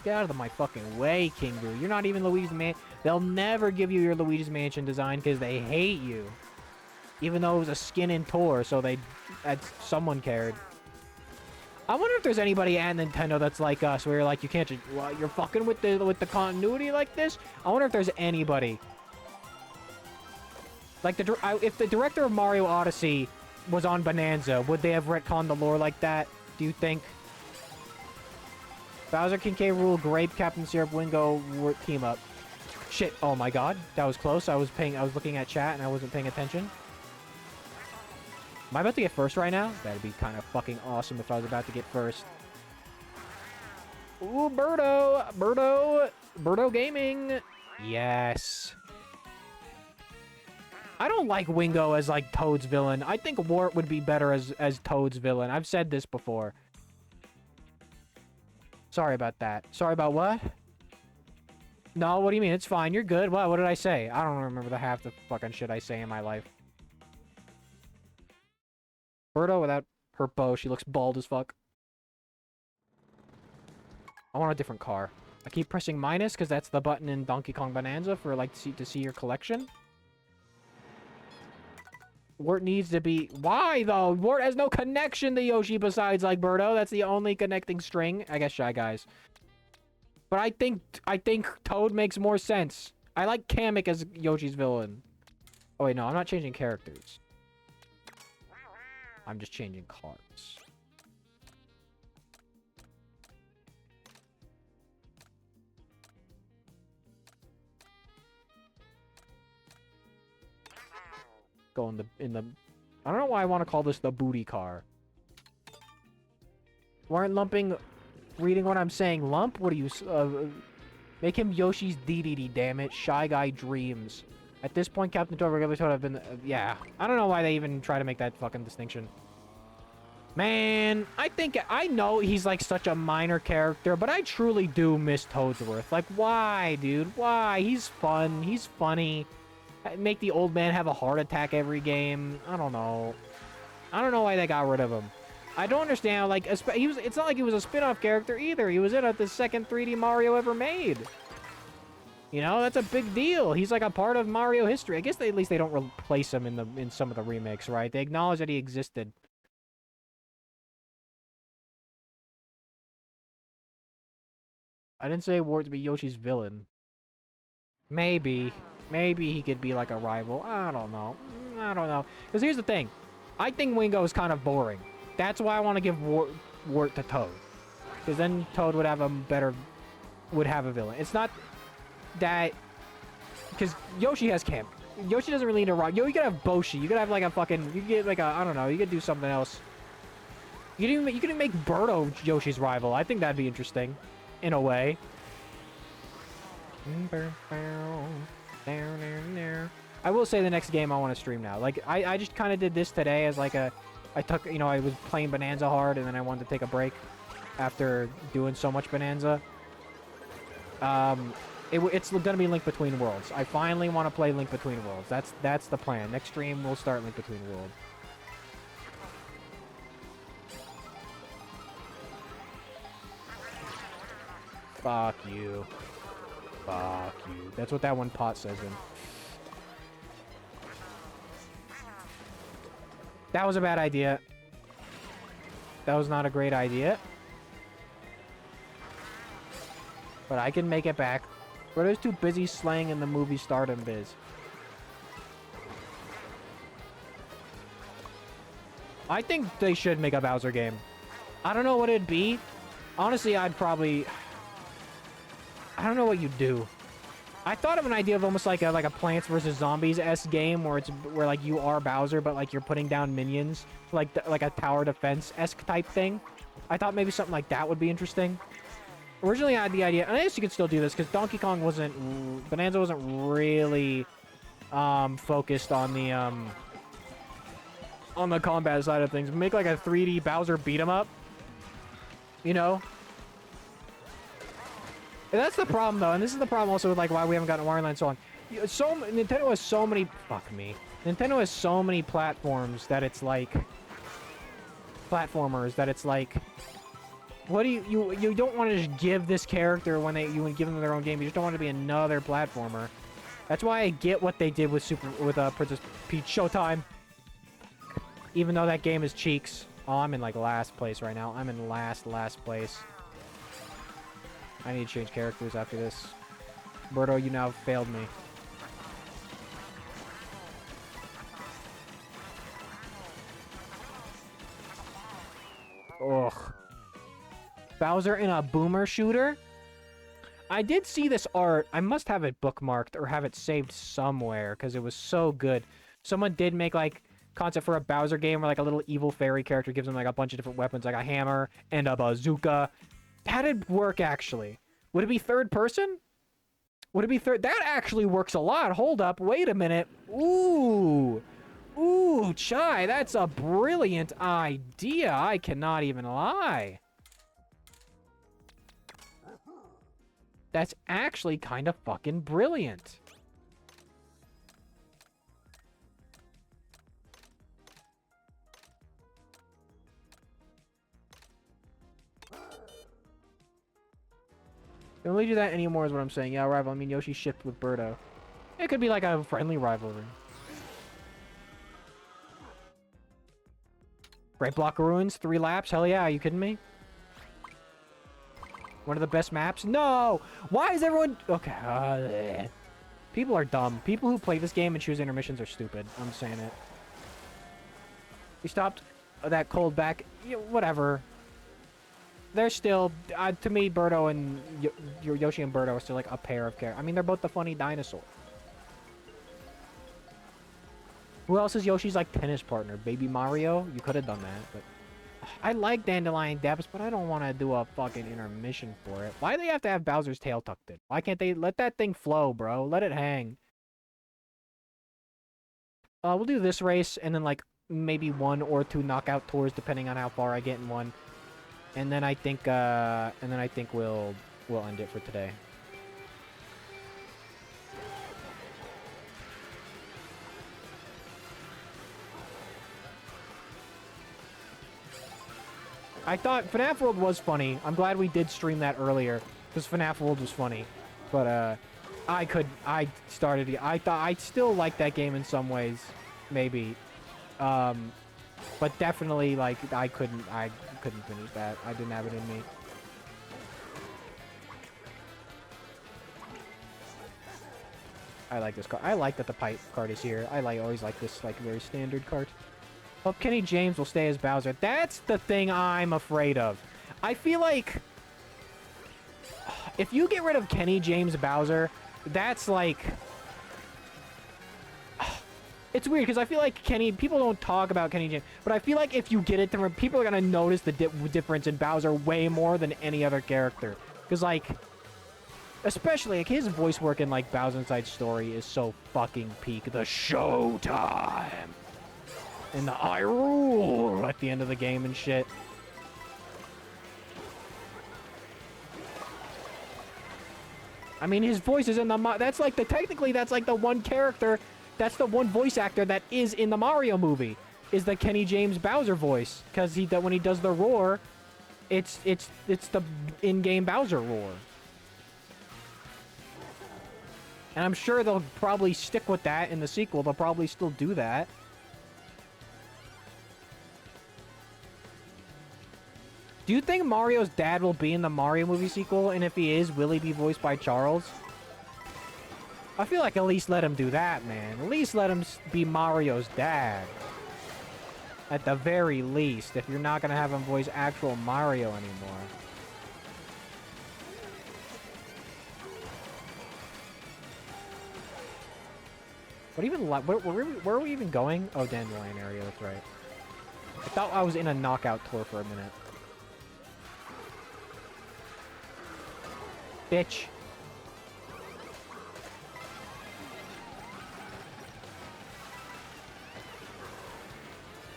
Get out of my fucking way, King Boo. You're not even Luigi's man. They'll never give you your Luigi's Mansion design because they hate you. Even though it was a skin in tour, so someone cared. I wonder if there's anybody at Nintendo that's like us, where you're like, you can't just, well, you're fucking with the continuity like this? I wonder if there's anybody. Like, if the director of Mario Odyssey was on Bonanza, would they have retconned the lore like that, do you think? Bowser, King K. Rool, Grape, Captain Syrup, Wingo, team up. Shit, oh my god, that was close. I was looking at chat and I wasn't paying attention. Am I about to get first right now? That'd be kind of fucking awesome if I was about to get first. Ooh, Birdo Gaming. Yes. I don't like Wingo as, like, Toad's villain. I think Wart would be better as Toad's villain. I've said this before. Sorry about that. Sorry about what? No, what do you mean? It's fine. You're good. What did I say? I don't remember the half the fucking shit I say in my life. Birdo without her bow. She looks bald as fuck. I want a different car. I keep pressing minus because that's the button in Donkey Kong Bonanza for, like, to see your collection. Wart needs to be... Why, though? Wart has no connection to Yoshi besides, like, Birdo. That's the only connecting string. I guess Shy Guys. But I think Toad makes more sense. I like Kamek as Yoshi's villain. Oh, wait, no. I'm not changing characters. I'm just changing cards. Go in the... I don't know why I want to call this the booty car. Weren't lumping... Reading what I'm saying. Lump? What do you... make him Yoshi's DDD, damn it. Shy Guy dreams. At this point, Captain Toad, regular Toad have been... yeah. I don't know why they even try to make that fucking distinction. Man, I know he's, like, such a minor character, but I truly do miss Toadsworth. Like, why, dude? Why? He's fun. He's funny. Make the old man have a heart attack every game. I don't know. I don't know why they got rid of him. I don't understand, like, it's not like he was a spin-off character either. He was in the second 3D Mario ever made. You know, that's a big deal. He's like a part of Mario history. I guess at least they don't replace him in some of the remakes, right? They acknowledge that he existed. I didn't say Wart to be Yoshi's villain. Maybe. Maybe he could be like a rival. I don't know. I don't know. Because here's the thing. I think Wingo is kind of boring. That's why I want to give Wart to Toad. Because then Toad would have a better... would have a villain. It's not that... Because Yoshi has camp. Yoshi doesn't really need a rock. You could have Boshi. You could have like a fucking... You could get like a... I don't know. You could do something else. You could even make Birdo Yoshi's rival. I think that'd be interesting. In a way. I will say the next game I want to stream now. Like, I just kind of did this today as like a... I took... You know, I was playing Bonanza hard and then I wanted to take a break after doing so much Bonanza. It's gonna be Link Between Worlds. I finally want to play Link Between Worlds. That's the plan. Next stream, we'll start Link Between Worlds. Fuck you. Fuck you. That's what that one pot says in. That was a bad idea. That was not a great idea. But I can make it back. Brothers too busy slaying in the movie stardom biz. I think they should make a Bowser game. I don't know what it'd be. Honestly, I'd probably... I don't know what you'd do. I thought of an idea of almost like a Plants vs. Zombies-esque game where it's like you are Bowser, but like you're putting down minions, like a tower defense-esque type thing. I thought maybe something like that would be interesting. Originally, I had the idea, and I guess you could still do this because Donkey Kong Bonanza wasn't really focused on the combat side of things. Make like a 3D Bowser beat 'em up, you know. And that's the problem, though, and this is the problem also with like why we haven't gotten Wario Land and so on. Nintendo has so many... Fuck me. Nintendo has so many platforms that it's like... Platformers that it's like... What do you don't want to just give this character when you give them their own game. You just don't want it to be another platformer. That's why I get what they did with Princess Peach Showtime. Even though that game is cheeks. Oh, I'm in like last place right now. I'm in last place. I need to change characters after this. Birdo, you now failed me. Ugh. Bowser in a boomer shooter? I did see this art. I must have it bookmarked or have it saved somewhere because it was so good. Someone did make like concept for a Bowser game where like a little evil fairy character gives him like a bunch of different weapons, like a hammer and a bazooka. That'd work actually. Would it be third person? Would it be third? That actually works a lot. Hold up. Wait a minute. Ooh. Ooh, Chai. That's a brilliant idea. I cannot even lie. That's actually kind of fucking brilliant. Don't really do that anymore is what I'm saying. Yeah, rival. I mean, Yoshi shipped with Birdo. It could be like a friendly rivalry. Great Block of Ruins, 3 laps. Hell yeah, are you kidding me? One of the best maps? No! Why is everyone... Okay. People are dumb. People who play this game and choose intermissions are stupid. I'm saying it. We stopped that cold back. Whatever. They're still... to me, Birdo and... Yoshi and Birdo are still like a pair of characters. I mean, they're both the funny dinosaur. Who else is Yoshi's like tennis partner? Baby Mario? You could have done that, but... I like Dandelion Depths, but I don't want to do a fucking intermission for it. Why do they have to have Bowser's tail tucked in? Why can't they let that thing flow, bro? Let it hang. We'll do this race, and then, like, maybe 1 or 2 knockout tours, depending on how far I get in one. And then I think, we'll end it for today. I thought FNAF World was funny. I'm glad we did stream that earlier, because FNAF World was funny. But, I still like that game in some ways, maybe. But definitely, like, I couldn't finish that. I didn't have it in me. I like this card. I like that the pipe card is here. Always like this, like, very standard card. Hope Kenny James will stay as Bowser. That's the thing I'm afraid of. I feel like if you get rid of Kenny James Bowser, that's like... It's weird, because I feel like people don't talk about Kenny James, but I feel like if you get it to people are going to notice the difference in Bowser way more than any other character. Because, like, especially, like, his voice work in, like, Bowser Inside Story is so fucking peak. The showtime! And the I rule at the end of the game and shit. I mean, his voice is in the... That's, like, technically, that's, like, the one character... That's the one voice actor that is in the Mario movie, is the Kenny James Bowser voice, because when he does the roar, it's the in-game Bowser roar. And I'm sure they'll probably stick with that in the sequel. They'll probably still do that. Do you think Mario's dad will be in the Mario movie sequel? And if he is, will he be voiced by Charles? I feel like at least let him do that, man. At least let him be Mario's dad. At the very least, if you're not going to have him voice actual Mario anymore. Where are we even going? Oh, Dandelion area, that's right. I thought I was in a knockout tour for a minute. Bitch.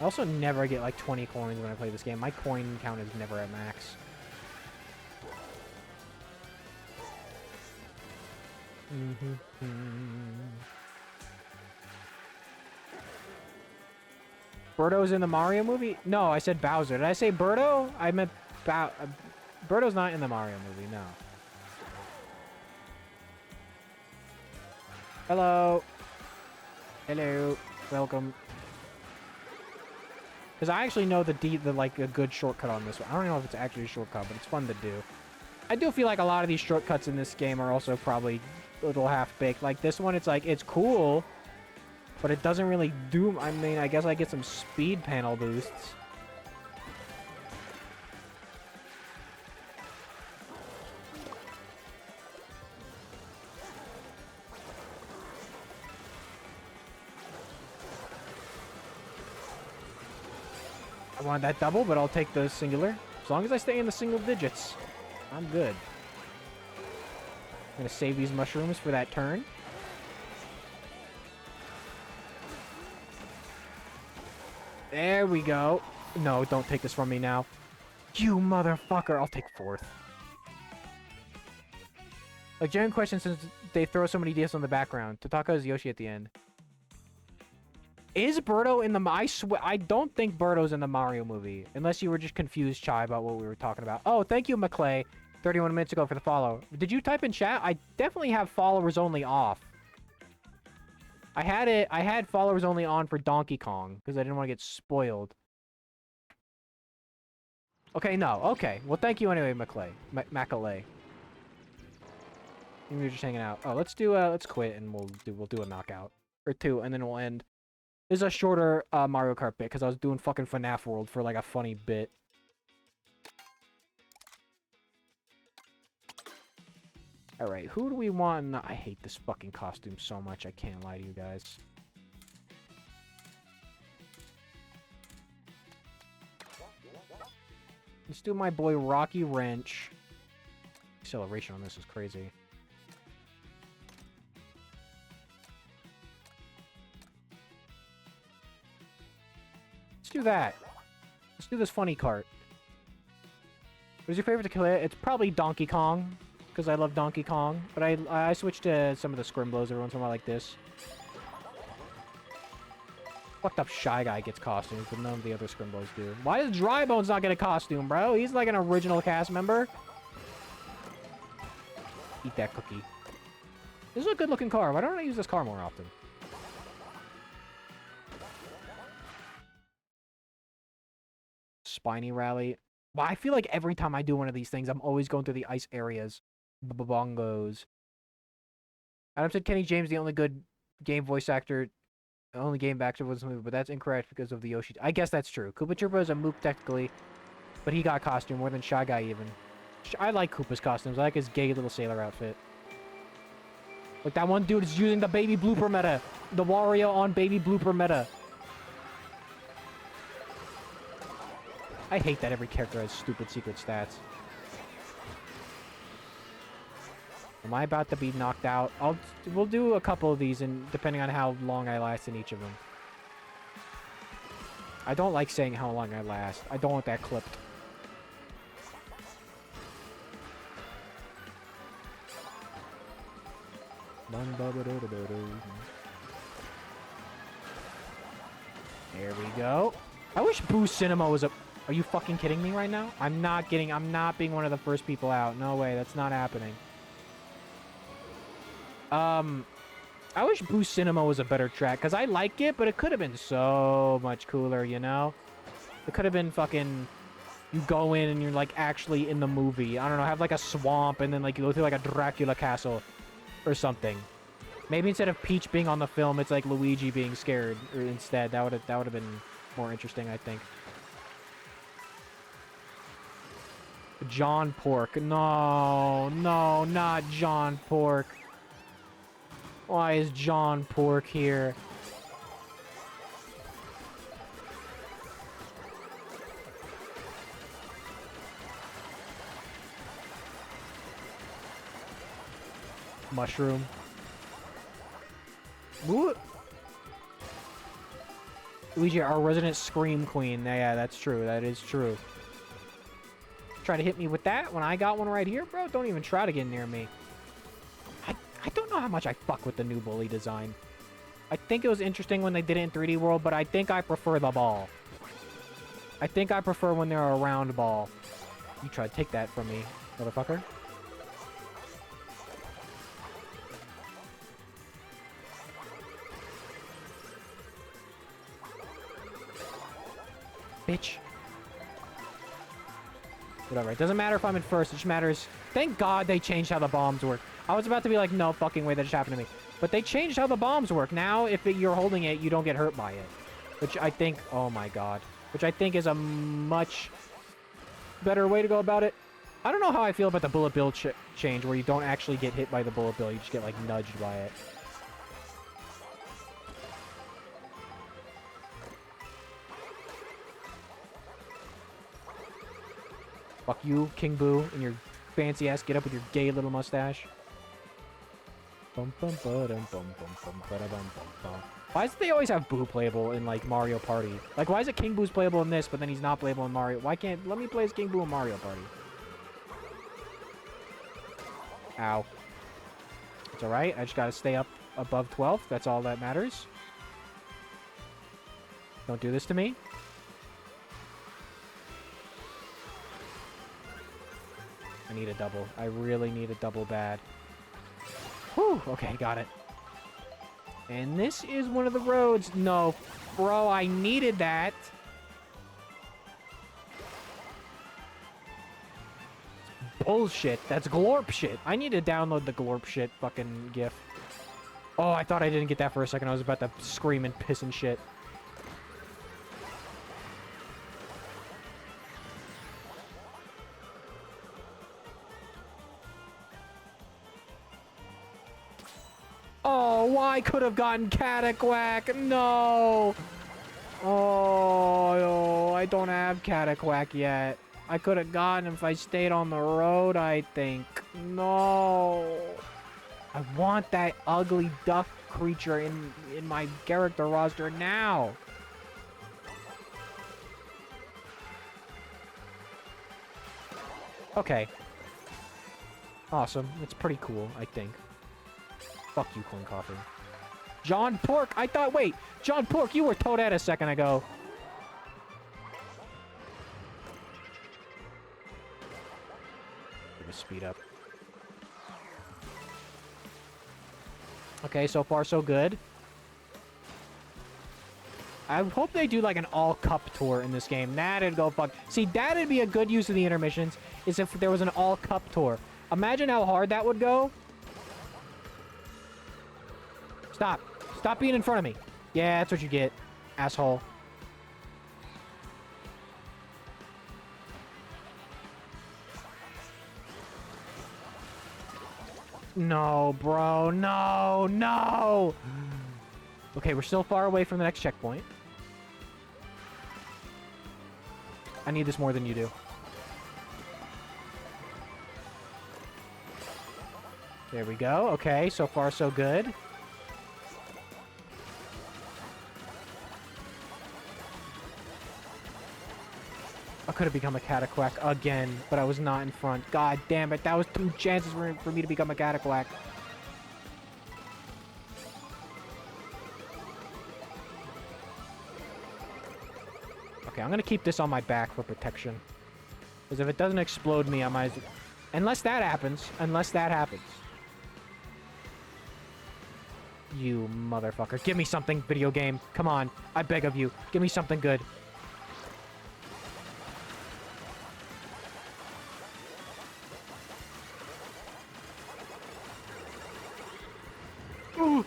I also never get like 20 coins when I play this game. My coin count is never at max. Birdo's in the Mario movie? No, I said Bowser. Did I say Birdo? I meant Birdo's not in the Mario movie, no. Hello. Hello. Welcome. Because I actually know like a good shortcut on this one. I don't know if it's actually a shortcut, but it's fun to do. I do feel like a lot of these shortcuts in this game are also probably a little half-baked. Like this one, it's like, it's cool, but it doesn't really do... I mean, I guess I get some speed panel boosts. I want that double, but I'll take the singular. As long as I stay in the single digits, I'm good. I'm gonna save these mushrooms for that turn. There we go. No, don't take this from me now. You motherfucker. I'll take fourth. A genuine question, since they throw so many DS on the background. Tataka is Yoshi at the end. Is Birdo in the... I don't think Birdo's in the Mario movie. Unless you were just confused, Chai, about what we were talking about. Oh, thank you, McClay. 31 minutes ago for the follow. Did you type in chat? I definitely have followers only off. I had followers only on for Donkey Kong. Because I didn't want to get spoiled. Okay, no. Okay. Well, thank you anyway, McClay. Macalay. We were just hanging out. Oh, let's quit and we'll do a knockout. Or two, and then we'll end. This is a shorter Mario Kart bit, because I was doing fucking FNAF World for, like, a funny bit. Alright, who do we want? I hate this fucking costume so much, I can't lie to you guys. Let's do my boy Rocky Wrench. Acceleration on this is crazy. Let's do that. Let's do this funny cart. What's your favorite to kill it? It's probably Donkey Kong, because I love Donkey Kong. But I switch to some of the Scrimblows every once in a while like this. Fucked up Shy Guy gets costumes, but none of the other Scrimblows do. Why does Dry Bones not get a costume, bro? He's like an original cast member. Eat that cookie. This is a good-looking car. Why don't I use this car more often? Spiny Rally. Well, I feel like every time I do one of these things, I'm always going through the ice areas. Bongos. Adam said Kenny James, the only good game voice actor, only game actor was this movie, but that's incorrect because of the Yoshi. I guess that's true. Koopa Troopa is a mook technically, but he got costume more than Shy Guy even. I like Koopa's costumes. I like his gay little sailor outfit. Like that one dude is using the baby blooper meta. The Wario on baby blooper meta. I hate that every character has stupid secret stats. Am I about to be knocked out? We'll do a couple of these, and depending on how long I last in each of them. I don't like saying how long I last. I don't want that clipped. There we go. I wish Boo Cinema was a... Are you fucking kidding me right now? I'm not being one of the first people out. No way, that's not happening. I wish Boo Cinema was a better track, because I like it, but it could have been so much cooler, you know? It could have been fucking... You go in and you're, like, actually in the movie. I don't know, have, like, a swamp, and then, like, you go through, like, a Dracula castle or something. Maybe instead of Peach being on the film, it's, like, Luigi being scared or instead. That would have been more interesting, I think. John Pork. No, not John Pork. Why is John Pork here? Mushroom. What? Luigi, our resident Scream Queen. Yeah, that's true. That is true. Try to hit me with that when I got one right here, bro? Don't even try to get near me. I don't know how much I fuck with the new bully design. I think it was interesting when they did it in 3D World, but I think I prefer the ball. I think I prefer when they're a round ball. You try to take that from me, motherfucker. Bitch. Whatever. It doesn't matter if I'm in first. It just matters... Thank God they changed how the bombs work. I was about to be like, no fucking way that just happened to me. But they changed how the bombs work. Now, if you're holding it, you don't get hurt by it. Which I think... Oh my God. Which I think is a much better way to go about it. I don't know how I feel about the bullet bill change, where you don't actually get hit by the bullet bill. You just get, like, nudged by it. Fuck you, King Boo, and your fancy ass get up with your gay little mustache. Why does they always have Boo playable in, like, Mario Party? Like, why is it King Boo's playable in this, but then he's not playable in Mario? Why can't... Let me play as King Boo in Mario Party. Ow. It's alright. I just gotta stay up above 12. That's all that matters. Don't do this to me. I need a double. I really need a double bad. Whew. Okay, got it. And this is one of the roads. No, bro, I needed that. Bullshit. That's glorp shit. I need to download the glorp shit fucking gif. Oh, I thought I didn't get that for a second. I was about to scream and piss and shit. Oh, I could have gotten Cataquack. No. Oh, I don't have Cataquack yet. I could have gotten him if I stayed on the road, I think. No. I want that ugly duck creature in my character roster now. Okay. Awesome. It's pretty cool, I think. Fuck you, Coin Coffer. John Pork! I thought, wait! John Pork, you were Toadette a second ago. Give me speed up. Okay, so far so good. I hope they do like an all-cup tour in this game. That'd go fuck... See, that'd be a good use of the intermissions, is if there was an all-cup tour. Imagine how hard that would go. Stop. Stop being in front of me. Yeah, that's what you get, asshole. No, bro. No, no. Okay, we're still far away from the next checkpoint. I need this more than you do. There we go. Okay, so far so good. I could have become a Cataquack again, but I was not in front. God damn it, that was 2 chances for me to become a Cataquack. Okay, I'm gonna keep this on my back for protection. Because if it doesn't explode me, I might... Unless that happens. Unless that happens. You motherfucker. Give me something, video game. Come on. I beg of you. Give me something good. Ooh.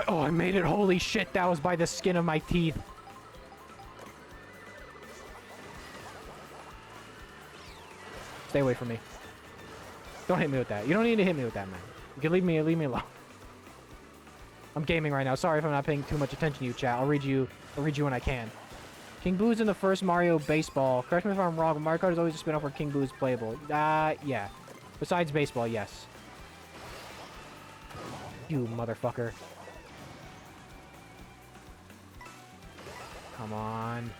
Oh, I made it. Holy shit. That was by the skin of my teeth. Stay away from me. Don't hit me with that. You don't need to hit me with that, man. You can leave me alone. I'm gaming right now. Sorry if I'm not paying too much attention to you, chat. I'll read you when I can. King Boo's in the first Mario Baseball. Correct me if I'm wrong, but Mario Kart is always a spin-off where King Boo's playable. Yeah. Besides baseball, yes. You motherfucker. Come on.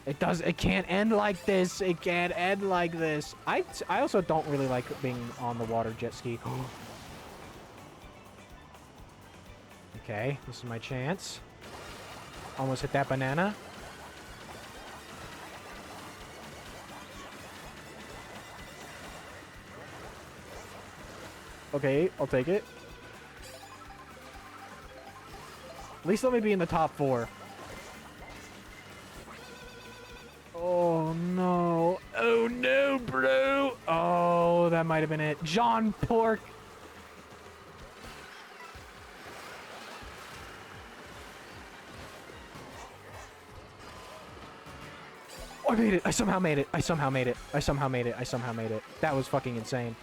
It can't end like this. It can't end like this. I also don't really like being on the water jet ski. Okay, this is my chance. Almost hit that banana. Okay, I'll take it. At least let me be in the top 4. Oh, no. Oh, no, bro. Oh, that might have been it. John Pork. Oh, I made it. I somehow made it. I somehow made it. I somehow made it. I somehow made it. That was fucking insane.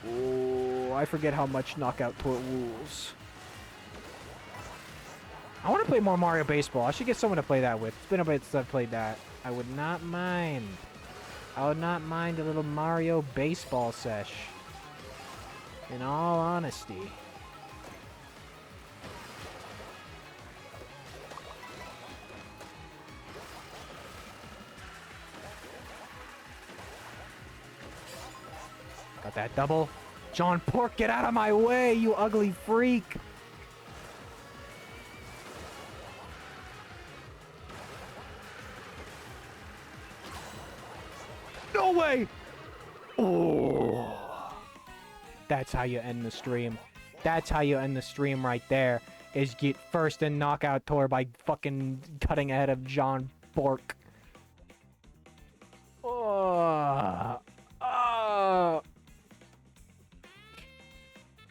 Oh, I forget how much Knockout Tour rules. I want to play more Mario Baseball. I should get someone to play that with. It's been a bit since I've played that. I would not mind. I would not mind a little Mario Baseball sesh. In all honesty. Got that double. John Pork, get out of my way, you ugly freak. No way! Oh. That's how you end the stream. That's how you end the stream right there. Is get first in Knockout Tour by fucking cutting ahead of John Pork. Oh. Oh.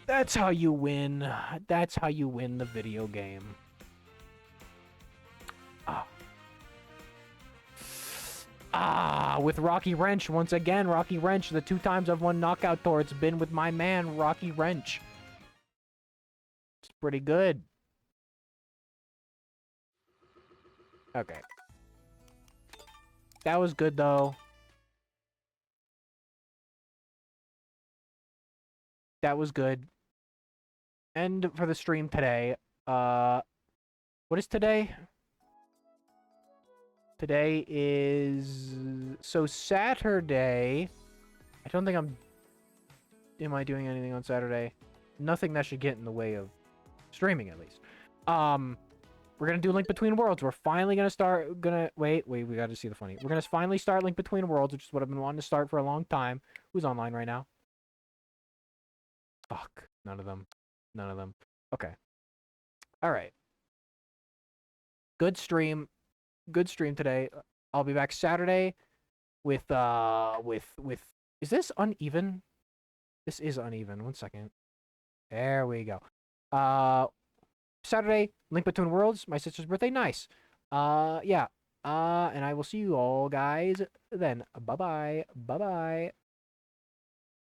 That's how you win. That's how you win the video game. With Rocky Wrench, once again, Rocky Wrench, the 2 times I've won Knockout Tour, it's been with my man, Rocky Wrench. It's pretty good. Okay. That was good, though. That was good. And for the stream today, what is today? Today is... So Saturday... I don't think I'm... Am I doing anything on Saturday? Nothing that should get in the way of streaming, at least. We're gonna do Link Between Worlds. We're finally gonna start... Wait, we gotta see the funny. We're gonna finally start Link Between Worlds, which is what I've been wanting to start for a long time. Who's online right now? Fuck. None of them. None of them. Okay. Alright. Good stream. Good stream today. I'll be back Saturday with Is this uneven? This is uneven. 1 second. There we go. Saturday, Link Between Worlds, my sister's birthday. Nice. Yeah. And I will see you all guys then. Bye bye. Bye bye.